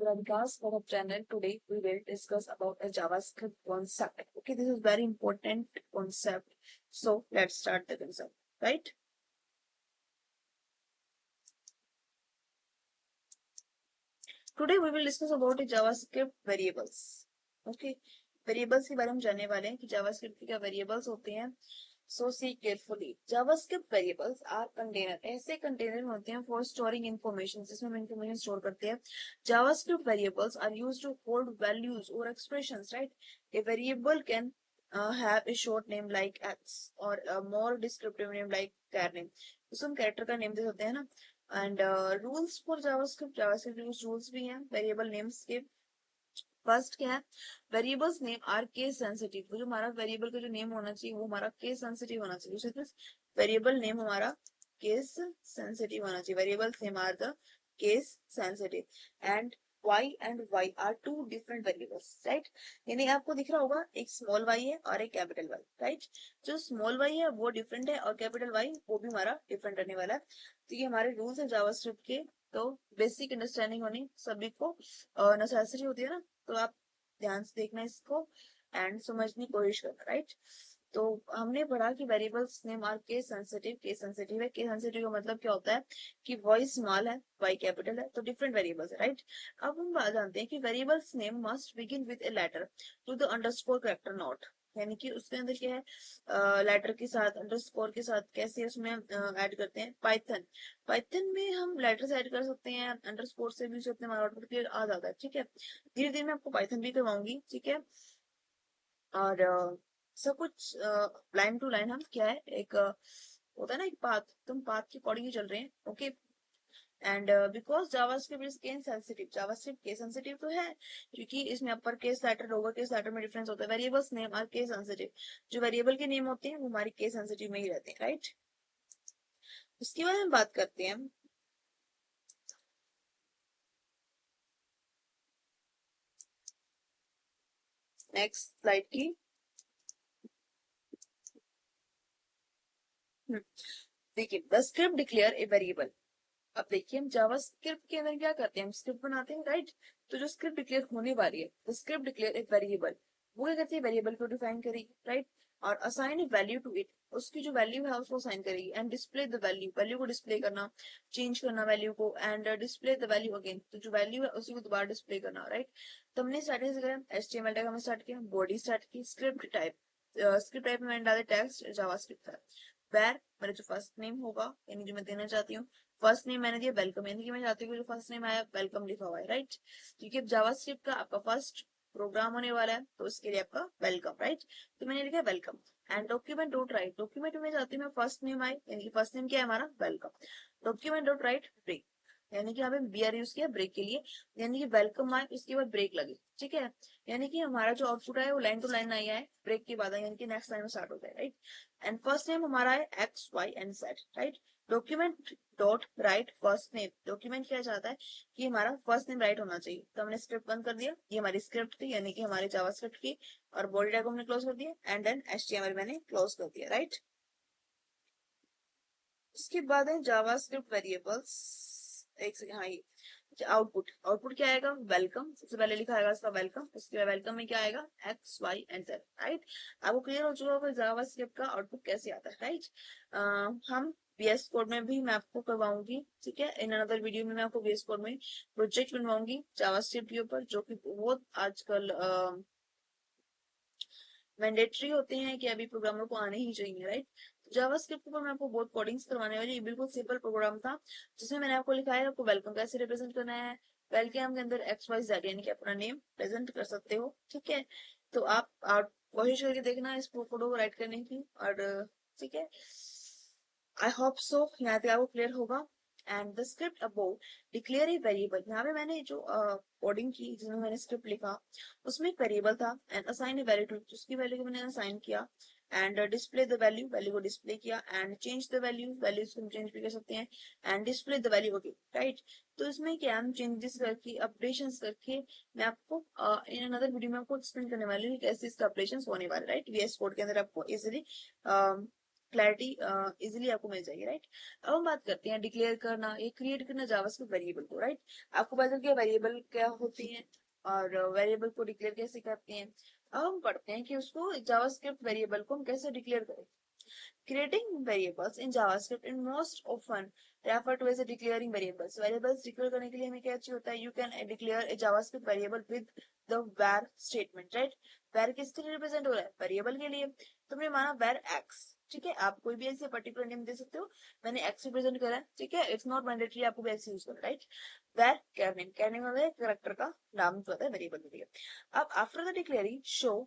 Radhika's Startup channel. Today we will discuss about a JavaScript concept. Okay, this is very important concept. So let's start the concept, right? Today we will discuss about a JavaScript variables. Okay, variables के बारे में जानने वाले हैं कि JavaScript के क्या variables होते हैं. So see carefully. JavaScript variables are container. ऐसे container होते हैं for storing information, जिसमें हम information store करते हैं. JavaScript variables are used to hold values or expressions, right? A variable can have a short name like X or a more descriptive name like char name. उसको हम character का name दे सकते हैं ना. And rules for JavaScript use rules भी हैं variable names के. First क्या है, variables name are case sensitive. वो जो हमारा वेरिएबल का जो नेम होना चाहिए वो हमारा केस सेंसिटिव होना चाहिए. वेरिएबल नेम हमारा केस सेंसिटिव होना चाहिए. Variables name are the case sensitive. And y and y are two different variables, right? यानी आपको दिख रहा होगा एक स्मॉल y है और एक कैपिटल y, right? जो स्मॉल y है वो डिफरेंट है और कैपिटल y वो भी हमारा डिफरेंट रहने वाला है. तो ये हमारे रूल्स है जावास्क्रिप्ट के. तो बेसिक अंडरस्टैंडिंग होनी सभी को नेसेसरी होती है ना. तो आप ध्यान से देखना इसको एंड समझने की कोशिश करना, राइट? तो हमने पढ़ा कि variables name are case sensitive. Case sensitive है. केस सेंसिटिव का मतलब क्या होता है कि वॉइस स्मॉल है, वाई कैपिटल है, तो डिफरेंट वेरिएबल्स है, राइट? अब हम बात जानते हैं कि variables name must begin with a letter to the underscore character not. यानी कि उसके अंदर क्या है, लेटर के साथ अंडरस्कोर के साथ कैसे उसमें ऐड करते हैं. पाइथन में हम लेटर्स ऐड कर सकते हैं, अंडरस्कोर से भी सकते हैं, हमारा आउटपुट क्लियर आ जाता है. ठीक है, धीरे धीरे मैं आपको पाइथन भी करवाऊंगी. ठीक है, और सब कुछ लाइन टू लाइन हम क्या है एक होता है ना एक पाथ, तुम पाथ के अकॉर्डिंग ही चल रहे हैं. Okay, and because JavaScript is case sensitive. JavaScript case sensitive तो है क्योंकि इसमें upper case letter lower case letter में डिफरेंस होता है. Variables name are case sensitive. जो वेरिएबल के नेम होते हैं वो हमारी केस सेंसिटिव में ही रहते हैं, राइट? उसके बाद हम बात करते हैं नेक्स्ट स्लाइड की. देखिए, the script declare a variable. अब देखिए हम जावास्क्रिप्ट के अंदर क्या करते हैं, हम स्क्रिप्ट बनाते हैं, राइट? तो जो स्क्रिप्ट डिक्लेयर होने वाली है, द स्क्रिप्ट डिक्लेयर एक वेरिएबल, वो क्या करती है, वेरिएबल को डिफाइन करेगी, राइट? और assign a value to it. उसकी जो वैल्यू है उसको असाइन करेगी. And display the value. Value को डिस्प्ले करना, चेंज करना वैल्यू को. And display the value again. तो जो वैल्यू है उसी को दोबारा डिस्प्ले करना, राइट? तो हमने स्टार्टिंग से करें HTML टैग हमने स्टार्ट किया, बॉडी स्टार्ट की, स्क्रिप्ट टाइप. स्क्रिप्ट टाइप में मैंने डाले टेक्स्ट जावास्क्रिप्ट था. वेर मेरा जो फर्स्ट नेम होगा यानी जो मैं देना चाहती हूँ, फर्स्ट नेम मैंने दिया वेलकम. यानी कि मैं चाहती हूँ जो फर्स्ट नेम आया वेलकम लिखा हुआ है, राइट? क्योंकि अब जावास्क्रिप्ट का आपका फर्स्ट प्रोग्राम होने वाला है तो उसके लिए आपका वेलकम, राइट? तो मैंने लिखा welcome. And document dot right. Document में चाहती हूँ मैं फर्स्ट नेम आए यानी कि फर्स्ट नेम क्या है हमारा welcome. Document dot write break. यानी कि हमें BR यूज किया ब्रेक के लिए. यानी कि वेलकम आए उसके बाद ब्रेक लगे. ठीक है, यानी कि हमारा जो आउटपुट है वो लाइन टू लाइन नहीं है, ब्रेक के बाद यानी कि नेक्स्ट लाइन में स्टार्ट होता है, राइट? एंड फर्स्ट नेम हमारा है XYZ, right? Document dot right first name. Document क्या चाहता है कि हमारा फर्स्ट नेम राइट होना चाहिए. तो हमने स्क्रिप्ट बंद कर दिया. ये हमारी स्क्रिप्ट थी यानी कि हमारी जावास्क्रिप्ट की. और बॉडी टैग हमने क्लोज कर दिया. एंड देन HTML मैंने क्लोज कर दिया, राइट? उसके बाद है जावास्क्रिप्ट वेरिएबल्स. एक सेकंड, हाँ ये आउटपुट. आउटपुट क्या आएगा, वेलकम. सबसे पहले लिखा आएगा इसका वेलकम. उसके बाद वेलकम में क्या आएगा XYZ, राइट? आपको क्लियर हो चुका होगा जावास्क्रिप्ट का आउटपुट कैसे आता है, राइट? हम VS कोड में भी मैं आपको करवाऊंगी. ठीक है, इन अनदर वीडियो में मैं आपको VS कोड में प्रोजेक्ट बनवाऊंगी जावास्क्रिप्ट के ऊपर, जो कि बहुत आजकल मैंडेटरी होते हैं कि अभी प्रोग्रामर को आने ही चाहिए, राइट? जावास्क्रिप्ट के ऊपर मैं आपको बहुत कोडिंग्स करवाने वाली. बिल्कुल सिंपल प्रोग्राम था जिसमें मैंने आपको लिखा है आपको वेलकम कैसे रिप्रेजेंट करना है. वेलकम के अंदर XYZ यानी कि अपना नेम प्रेजेंट कर सकते हो. ठीक है, तो आप कोशिश करके देखना इस कोड को राइट करने की. और ठीक है, आई होप सो यहाँ पे आपको क्लियर होगा. And the script above declare a variable. यहाँ पे मैंने जो कोडिंग की जिसमें मैंने स्क्रिप्ट लिखा उसमें एक वेरिएबल था. And assign a value to. उसकी वैल्यू को मैंने असाइन किया. And display the value. Value को डिस्प्ले किया. And change the value. Values को हम चेंज भी कर सकते हैं. And display the value okay, right? तो इसमें क्या हम चेंजेस करके अपडेशन करके मैं आपको इन अनदर वीडियो में आपको एक्सप्लेन करने वाली हूँ कैसे इसका अपडेशन होने वाला है, राइट? VS कोड के अंदर आपको इजिली क्लैरिटी इजिली आपको मिल जाएगी, राइट। अब हम बात करते हैं डिक्लेयर करना, ये क्रिएट करना जावास्क्रिप्ट वेरिएबल को, राइट। आपको पता चल गया वेरिएबल क्या होती है और वेरिएबल को डिक्लेयर कैसे करते हैं। अब हम पढ़ते हैं कि उसको जावास्क्रिप्ट वेरिएबल को हम कैसे डिक्लेयर करें। Creating variables in JavaScript is most often referred to as a declaring variables. Variables declare करने के लिए हमें क्या चाहिए होता है? You can declare a JavaScript variable with the var statement, right? var किसके लिए रिप्रेजेंट हो रहा है? वेरिएबल के लिए। तुमने माना var x, ठीक है। आप कोई भी ऐसे पर्टिकुलर नेम दे सकते हो, मैंने x रिप्रेजेंट करा है, ठीक है। इट्स नॉट मैंडेटरी आपको भी x यूज करना, राइट। var care name होता है कैरेक्टर का नाम जो होता है वेरिएबल के लिए। अब after the declaring show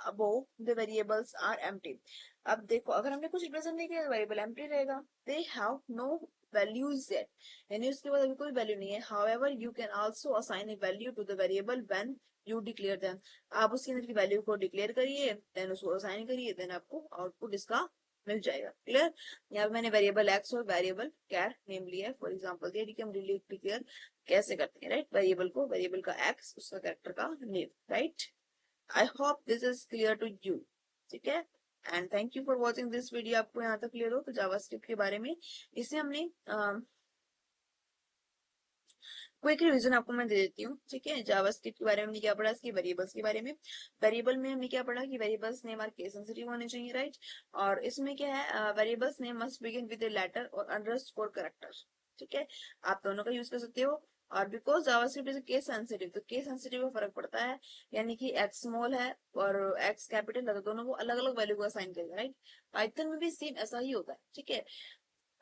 above the variables are empty. अब देखो अगर हमने कुछ रिप्रेजेंट नहीं किया वेरिएबल एम्प्टी रहेगा। They have no values yet, यानी उसके बाद अभी कोई वैल्यू नहीं है। However you can also assign a value to the variable when you declare them. आप उसके अंदर की वैल्यू को डिक्लेयर करिए, देन उसको असाइन करिए, देन आपको आउटपुट इसका मिल जाएगा। क्लियर। यहाँ पे मैंने वेरिएबल एक्स और वेरिएबल कैर नेम लिया है, फॉर एग्जाम्पल दिया कि हम डिक्लेयर कैसे करते हैं, राइट। वेरिएबल को, वेरिएबल का एक्स, उसका कैरेक्टर का name, right. I hope this is clear to you, ठीक है। And thank you for watching this video. आपको यहाँ तक क्लियर हो तो जावास्क्रिप्ट के बारे में इसे हमने क्विक रिवीजन आपको मैं दे देती हूँ, ठीक है। जावास्क्रिप्ट के बारे में हमने क्या पढ़ा, इसके वेरिएबल्स के बारे में। वेरिएबल में हमने क्या पढ़ा कि variables name are case sensitive होने चाहिए, राइट। और इसमें क्या है, variables name must begin with a letter और अंडरस्कोर कैरेक्टर, ठीक है। आप दोनों का यूज कर सकते हो। और because JavaScript is case sensitive, तो केस सेंसिटिव में फर्क पड़ता है, यानी कि एक्स स्मॉल है और एक्स कैपिटल है तो दोनों को अलग अलग वैल्यू को असाइन करेगा, राइट। पाइथन में भी सेम ऐसा ही होता है, ठीक है।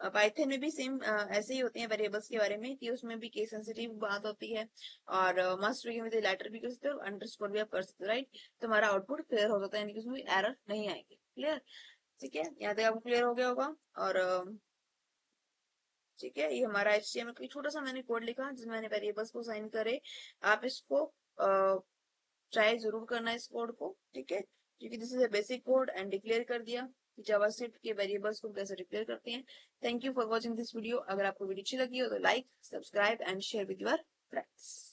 पाइथन में भी सेम ऐसे ही होते हैं वेरिएबल्स के बारे में कि उसमें भी केस सेंसिटिव बात होती है और मस्ट बिगिन विद लेटर भी कर सकते हो, अंडरस्कोर भी आप कर सकते हो, राइट। तो हमारा आउटपुट क्लियर हो जाता है, यानी कि उसमें एरर नहीं आएगी। क्लियर, ठीक है। यहाँ तक आपको क्लियर हो गया होगा। और ठीक है, ये हमारा HTML का छोटा सा मैंने कोड लिखा जिसमें मैंने वेरिएबल्स को साइन करे। आप इसको ट्राई जरूर करना इस कोड को, ठीक है, क्योंकि this is a basic code and declare कर दिया जावास्क्रिप्ट के वेरिएबल्स को कैसे डिक्लेयर करते हैं। Thank you for watching this video. अगर आपको वीडियो अच्छी लगी हो तो like, subscribe and share with your friends.